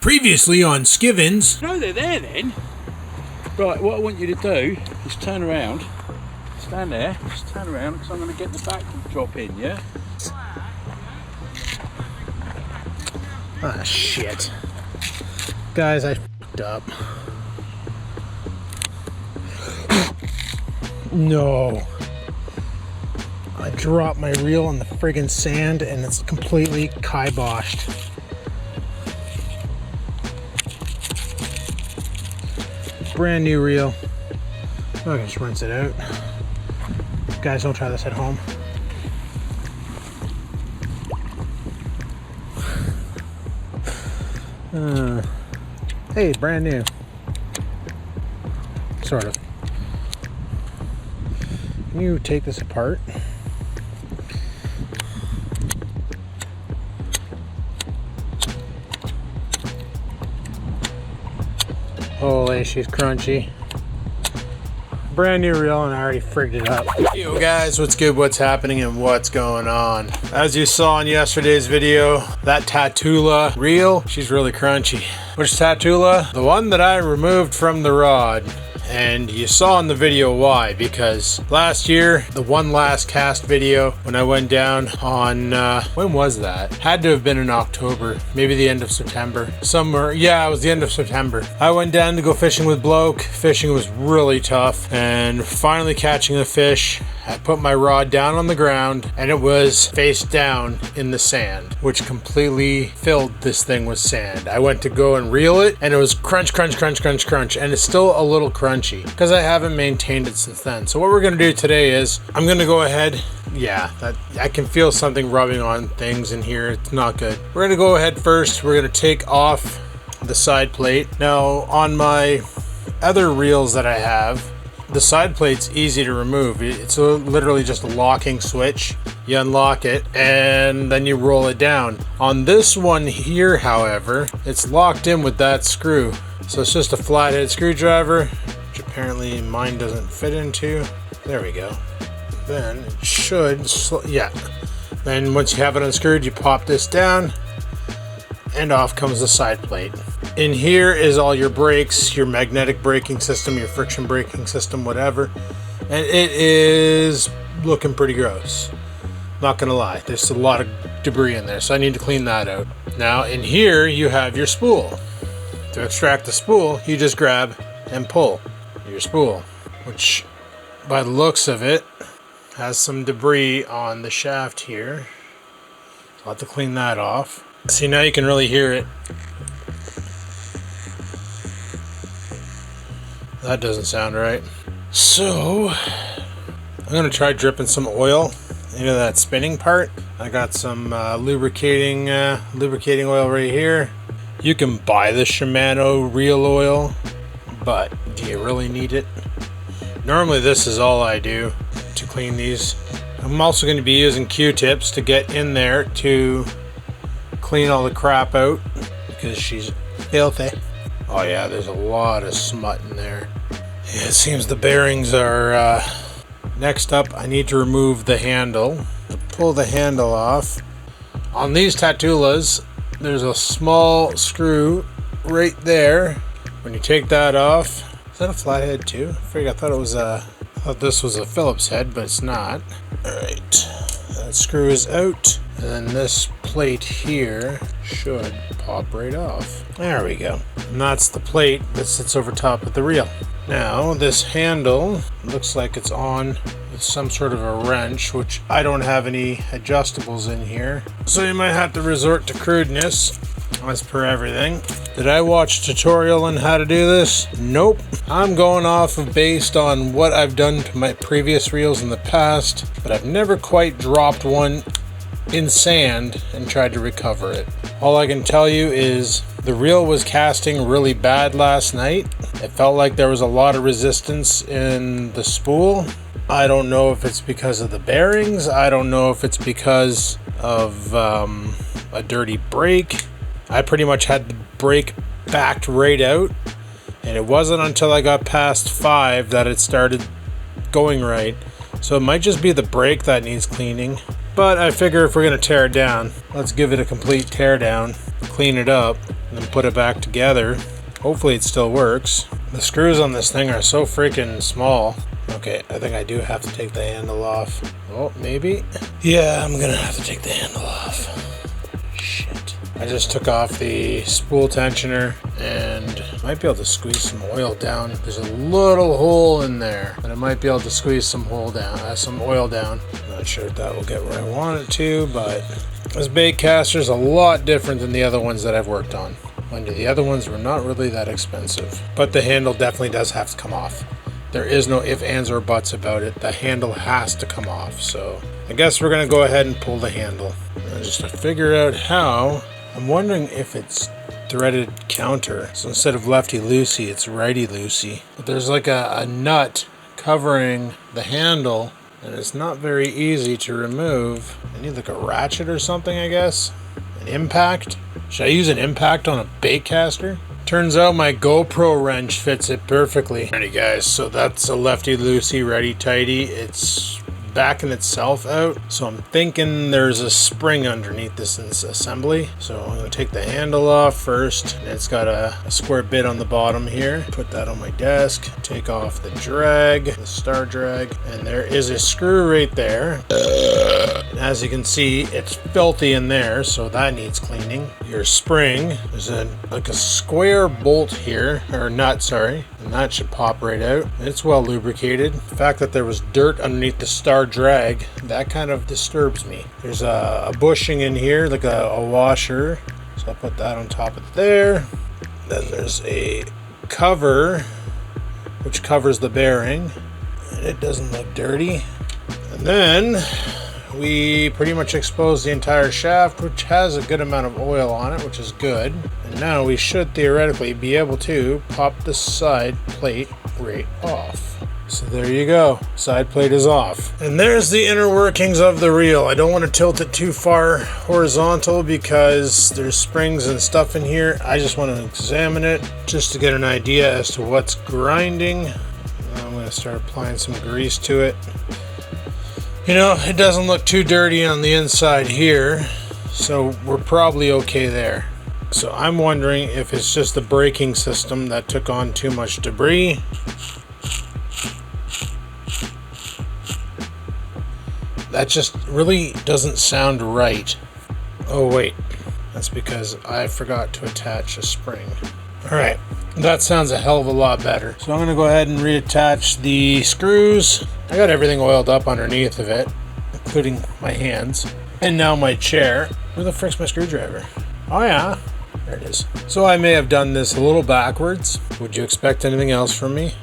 Previously on Skivins. No, they're there then. Right, what I want you to do is turn around. Stand there, just turn around because I'm going to get the back drop in, yeah? Ah, shit. Guys, I f***ed up. No. I dropped my reel on the friggin' sand and it's completely kiboshed. Brand new reel. I can just rinse it out. Guys, don't try this at home. Hey, brand new. Sort of. Can you take this apart? Holy, she's crunchy. Brand new reel and I already frigged it up. Yo guys, what's good, what's happening, and what's going on? As you saw in yesterday's video, that Tatula reel, she's really crunchy. Which Tatula? The one that I removed from the rod. And you saw in the video why, because last year, the one last cast video, when I went down on, when was that? Had to have been in October, maybe the end of September. Somewhere, yeah, it was the end of September. I went down to go fishing with Bloke. Fishing was really tough, and finally catching a fish, I put my rod down on the ground, and it was face down in the sand, which completely filled this thing with sand. I went to go and reel it, and it was crunch, crunch, crunch, crunch, crunch, and it's still a little crunchy because I haven't maintained it since then. So what we're gonna do today is I'm gonna go ahead. Yeah, I can feel something rubbing on things in here. It's not good. We're gonna go ahead first. We're gonna take off the side plate. Now on my other reels that I have, the side plate's easy to remove. It's literally just a locking switch. You unlock it and then you roll it down. On this one here, however, it's locked in with that screw. So it's just a flathead screwdriver, which apparently mine doesn't fit into. There we go. Then it should, yeah. Then once you have it unscrewed, you pop this down and off comes the side plate. In here is all your brakes, your magnetic braking system, your friction braking system, whatever. And it is looking pretty gross. Not gonna lie, there's a lot of debris in there, so I need to clean that out. Now in here you have your spool. To extract the spool, you just grab and pull your spool, which by the looks of it has some debris on the shaft here. So I'll have to clean that off. See, now you can really hear it. That doesn't sound right. So I'm gonna try dripping some oil into that spinning part. I got some lubricating oil right here. You can buy the Shimano reel oil, but do you really need it? Normally this is all I do to clean these. I'm also going to be using Q-tips to get in there to clean all the crap out because she's filthy. Oh yeah, there's a lot of smut in there. Yeah, it seems the bearings are... Next up, I need to remove the handle. To pull the handle off. On these Tatulas, there's a small screw right there. When you take that off, is that a flathead too? I thought this was a Phillips head, but it's not. Alright, that screw is out. And then this plate here should pop right off. There we go. And that's the plate that sits over top of the reel. Now, this handle looks like it's on with some sort of a wrench, which I don't have any adjustables in here. So you might have to resort to crudeness, as per everything. Did I watch a tutorial on how to do this? Nope. I'm going off of based on what I've done to my previous reels in the past, but I've never quite dropped one in sand and tried to recover it. All I can tell you is the reel was casting really bad last night. It felt like there was a lot of resistance in the spool. I don't know if it's because of the bearings. I don't know if it's because of a dirty brake. I pretty much had the brake backed right out, and it wasn't until I got past 5 that it started going right. So it might just be the brake that needs cleaning. But I figure if we're going to tear it down, let's give it a complete tear down, clean it up, and then put it back together. Hopefully it still works. The screws on this thing are so freaking small. Okay, I think I do have to take the handle off. Oh, maybe? Yeah, I'm gonna have to take the handle off. Shit. I just took off the spool tensioner and might be able to squeeze some oil down. There's a little hole in there, and I might be able to squeeze some oil down. Not sure if that will get where I want it to, but this bait caster is a lot different than the other ones that I've worked on. Mind you, the other ones were not really that expensive, but the handle definitely does have to come off. There is no ifs, ands, or buts about it. The handle has to come off. So I guess we're gonna go ahead and pull the handle. And just to figure out how, I'm wondering if it's threaded counter. So instead of lefty-loosey, it's righty-loosey. But there's like a nut covering the handle, and it's not very easy to remove. I need like a ratchet or something, I guess. An impact. Should I use an impact on a bait caster? Turns out my GoPro wrench fits it perfectly. Alrighty guys, so that's a lefty-loosey, righty-tighty. It's backing itself out, so I'm thinking there's a spring underneath this assembly. So I'm going to take the handle off first, and it's got a square bit on the bottom here. Put that on my desk, take off the drag, the star drag, and there is a screw right there. As you can see, it's filthy in there, so that needs cleaning. Your spring, there's like a square bolt here, or nut, sorry, and that should pop right out. It's well lubricated. The fact that there was dirt underneath the star drag, that kind of disturbs me. There's a bushing in here, like a washer, so I'll put that on top of there. Then there's a cover, which covers the bearing, and it doesn't look dirty. And then we pretty much exposed the entire shaft, which has a good amount of oil on it, which is good. And now we should theoretically be able to pop the side plate right off. So there you go, side plate is off. And there's the inner workings of the reel. I don't want to tilt it too far horizontal because there's springs and stuff in here. I just want to examine it just to get an idea as to what's grinding. I'm going to start applying some grease to it. You know, it doesn't look too dirty on the inside here, so we're probably okay there. So I'm wondering if it's just the braking system that took on too much debris. That just really doesn't sound right. Oh wait, that's because I forgot to attach a spring. Alright, that sounds a hell of a lot better. So I'm going to go ahead and reattach the screws. I got everything oiled up underneath of it, including my hands. And now my chair. Where the frick's my screwdriver? Oh yeah, there it is. So I may have done this a little backwards. Would you expect anything else from me?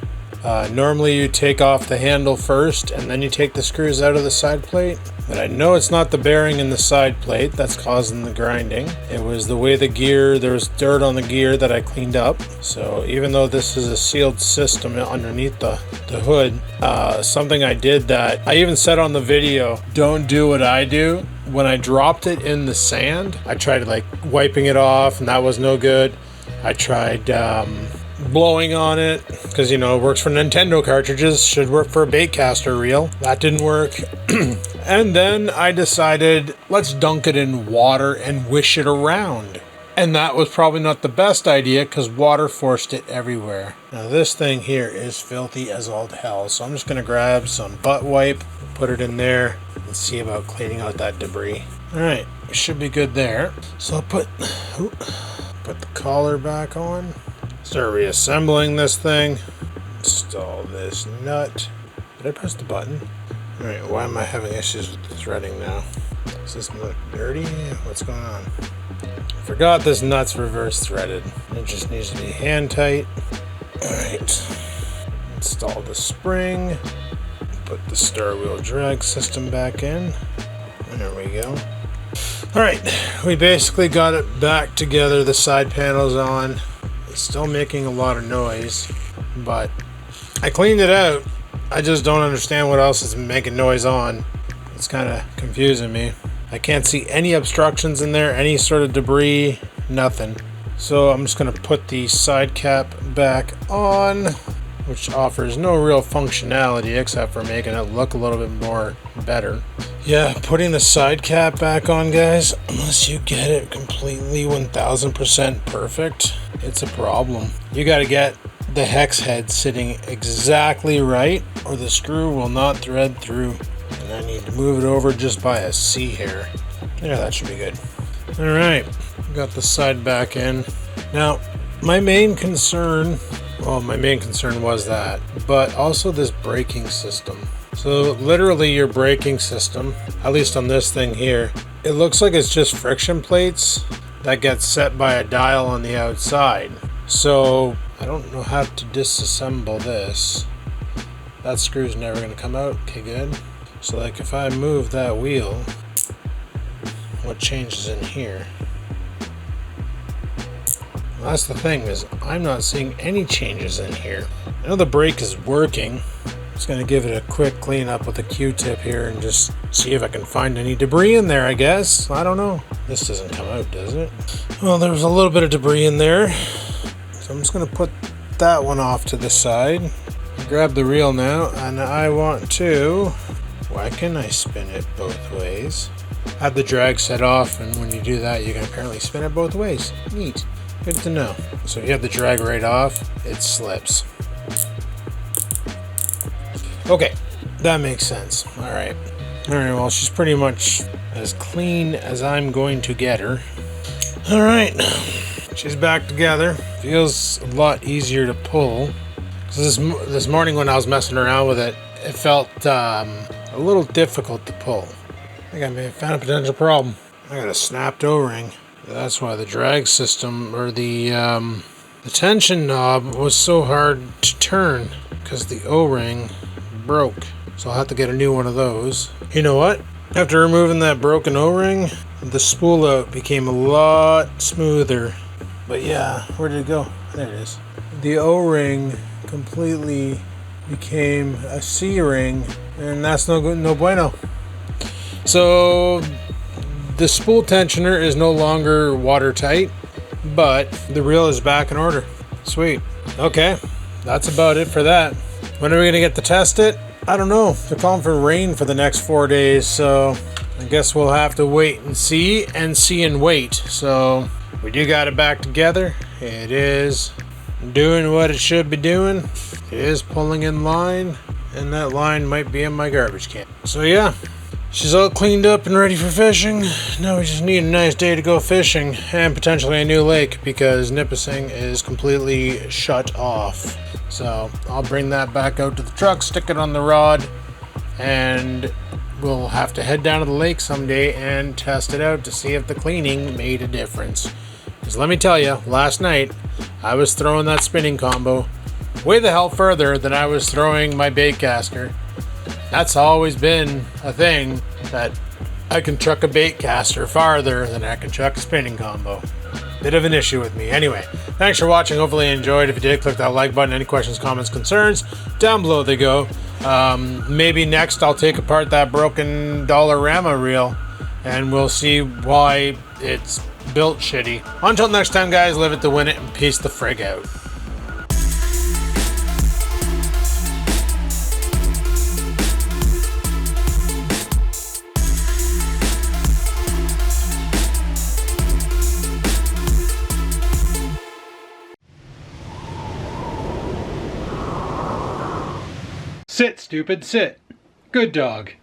Normally you take off the handle first and then you take the screws out of the side plate. But I know it's not the bearing in the side plate that's causing the grinding. It was the way the gear, there was dirt on the gear that I cleaned up. So even though this is a sealed system underneath the hood, something I did that I even said on the video, don't do what I do. When I dropped it in the sand, I tried like wiping it off and that was no good. I tried blowing on it because, you know, it works for Nintendo cartridges, should work for a bait caster reel. That didn't work. And then I decided, let's dunk it in water and wish it around. And that was probably not the best idea because water forced it everywhere. Now this thing here is filthy as all hell, so I'm just going to grab some butt wipe, put it in there, and see about cleaning out that debris. Alright, it should be good there. So I'll put the collar back on. Start reassembling this thing. Install this nut. Did I press the button? Alright, why am I having issues with the threading now? Is this nut dirty? What's going on? I forgot this nut's reverse threaded. It just needs to be hand tight. Alright. Install the spring. Put the star wheel drag system back in. There we go. Alright, we basically got it back together. The side panel's on. It's still making a lot of noise, but I cleaned it out. I just don't understand what else is making noise on. It's kind of confusing me. I can't see any obstructions in there, any sort of debris, nothing. So I'm just going to put the side cap back on, which offers no real functionality except for making it look a little bit more better. Yeah, putting the side cap back on, guys, unless you get it completely 1000% perfect, it's a problem. You got to get the hex head sitting exactly right or the screw will not thread through. And I need to move it over just by a C hair. Yeah, that should be good. Alright, got the side back in. Now, my main concern was that, but also this braking system. So literally your braking system, at least on this thing here, it looks like it's just friction plates that get set by a dial on the outside. So I don't know how to disassemble this. That screw's never going to come out. Okay, good. So like if I move that wheel, what changes in here? Well, that's the thing, is I'm not seeing any changes in here. I know the brake is working. Just gonna give it a quick clean up with a Q-tip here and just see if I can find any debris in there, I guess. I don't know. This doesn't come out, does it? Well, there was a little bit of debris in there. So I'm just gonna put that one off to the side. Grab the reel now, and I want to... Why can't I spin it both ways? Have the drag set off, and when you do that, you can apparently spin it both ways. Neat. Good to know. So if you have the drag right off, it slips. Okay, that makes sense. Alright, well, she's pretty much as clean as I'm going to get her. Alright, she's back together. Feels a lot easier to pull. So this morning when I was messing around with it, it felt a little difficult to pull. I think I may have found a potential problem. I got a snapped O-ring. That's why the drag system, or the tension knob, was so hard to turn, because the O-ring broke. So I'll have to get a new one of those. You know what? After removing that broken O-ring, the spool out became a lot smoother. But yeah, where did it go? There it is. The O-ring completely became a C-ring, and that's no good, no bueno. So the spool tensioner is no longer watertight, but the reel is back in order. Sweet. Okay, that's about it for that. When are we gonna get to test it? I don't know. They're calling for rain for the next 4 days, so I guess we'll have to wait and see and wait. So we do got it back together. It is doing what it should be doing. It is pulling in line, and that line might be in my garbage can. So yeah, she's all cleaned up and ready for fishing. Now we just need a nice day to go fishing, and potentially a new lake, because Nipissing is completely shut off. So I'll bring that back out to the truck, stick it on the rod, and we'll have to head down to the lake someday and test it out to see if the cleaning made a difference. Because let me tell you, last night I was throwing that spinning combo way the hell further than I was throwing my bait caster. That's always been a thing, that I can chuck a bait caster farther than I can chuck a spinning combo. Bit of an issue with me. Anyway, thanks for watching. Hopefully you enjoyed. If you did, click that like button. Any questions, comments, concerns, down below they go. Maybe next I'll take apart that broken Dollarama reel, and we'll see why it's built shitty. Until next time, guys, live it to win it, and peace the frig out. Sit, stupid, sit. Good dog.